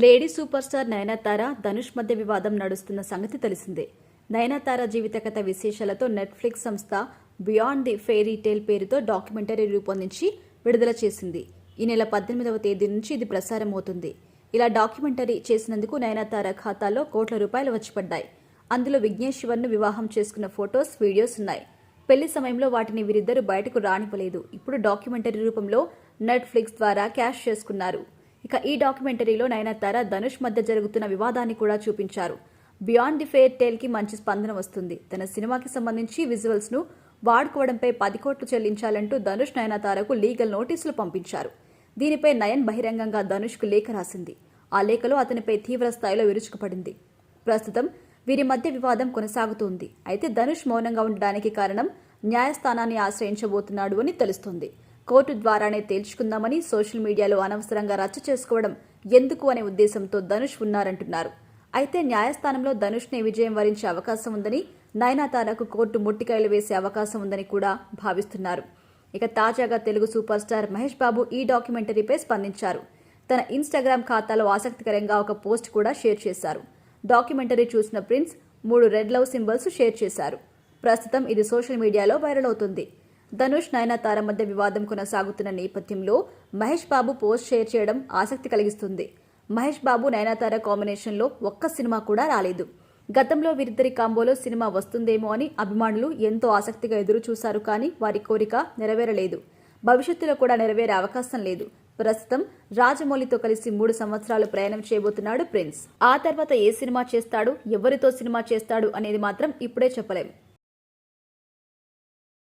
Lady super star Nayanthara Dhanush మధ్య వివాదం నడుస్తున్న సంగతి తెలిసిందే. నయనతార జీవిత కథ విశేషాలతో నెట్ఫ్లిక్స్ సంస్థ బియాండ్ ది ఫెయిరీ టేల్ పేరుతో డాక్యుమెంటరీ రూపొందించి విడుదల చేసింది. ఈ నెల 18వ తేదీ నుంచి ఇది ప్రసారం అవుతుంది. ఇలా డాక్యుమెంటరీ చేసినందుకు నయనతార ఖాతాలో కోట్ల రూపాయలు వచ్చిపడ్డాయి. అందులో విఘ్నేష్ శివన్ను వివాహం చేసుకున్న ఫొటోస్, వీడియోస్ ఉన్నాయి. పెళ్లి సమయంలో వాటిని వీరిద్దరూ బయటకు రానివ్వలేదు. ఇప్పుడు డాక్యుమెంటరీ రూపంలో నెట్ఫ్లిక్స్ ద్వారా క్యాష్ చేసుకున్నారు. ఇక ఈ డాక్యుమెంటరీలో నయనతార ధనుష్ మధ్య జరుగుతున్న వివాదాన్ని కూడా చూపించారు. బియాండ్ ది ఫెయిర్ టేల్ కి మంచి స్పందన వస్తుంది. తన సినిమాకి సంబంధించి విజువల్స్ ను వాడుకోవడంపై 10 కోట్లు చెల్లించాలంటూ ధనుష్ నయనతారకు లీగల్ నోటీసులు పంపించారు. దీనిపై నయన్ బహిరంగంగా ధనుష్ కు లేఖ రాసింది. ఆ లేఖలో అతనిపై తీవ్ర స్థాయిలో విరుచుకుపడింది. ప్రస్తుతం వీరి మధ్య వివాదం కొనసాగుతోంది. అయితే ధనుష్ మౌనంగా ఉండడానికి కారణం న్యాయస్థానాన్ని ఆశ్రయించబోతున్నాడు అని తెలుస్తోంది. కోర్టు ద్వారానే తేల్చుకుందామని సోషల్ మీడియాలో అనవసరంగా రచ్చ చేసుకోవడం ఎందుకు అనే ఉద్దేశంతో ధనుష్ ఉన్నారంటున్నారు. అయితే న్యాయస్థానంలో ధనుష్నే విజయం వరించే అవకాశం ఉందని, నయనతారకు కోర్టు ముట్టికాయలు వేసే అవకాశం ఉందని కూడా భావిస్తున్నారు. ఇక తాజాగా తెలుగు సూపర్ స్టార్ మహేష్ బాబు ఈ డాక్యుమెంటరీపై స్పందించారు. తన ఇన్స్టాగ్రామ్ ఖాతాలో ఆసక్తికరంగా ఒక పోస్ట్ కూడా షేర్ చేశారు. డాక్యుమెంటరీ చూసిన prince 3 red love symbols share చేశారు. ప్రస్తుతం ఇది సోషల్ మీడియాలో వైరల్ అవుతుంది. ధనుష్ నయనతార మధ్య వివాదం కొనసాగుతున్న నేపథ్యంలో మహేష్ బాబు పోస్ట్ షేర్ చేయడం ఆసక్తి కలిగిస్తుంది. మహేష్ బాబు నయనతార కాంబినేషన్లో ఒక్క సినిమా కూడా రాలేదు. గతంలో వీరిద్దరి కాంబోలో సినిమా వస్తుందేమో అని అభిమానులు ఎంతో ఆసక్తిగా ఎదురు చూశారు. కానీ వారి కోరిక నెరవేరలేదు. భవిష్యత్తులో కూడా నెరవేరే అవకాశం లేదు. ప్రస్తుతం రాజమౌళితో కలిసి 3 సంవత్సరాలు ప్రయాణం చేయబోతున్నాడు ప్రిన్స్. ఆ తర్వాత ఏ సినిమా చేస్తాడు, ఎవరితో సినిమా చేస్తాడు అనేది మాత్రం ఇప్పుడే చెప్పలేం.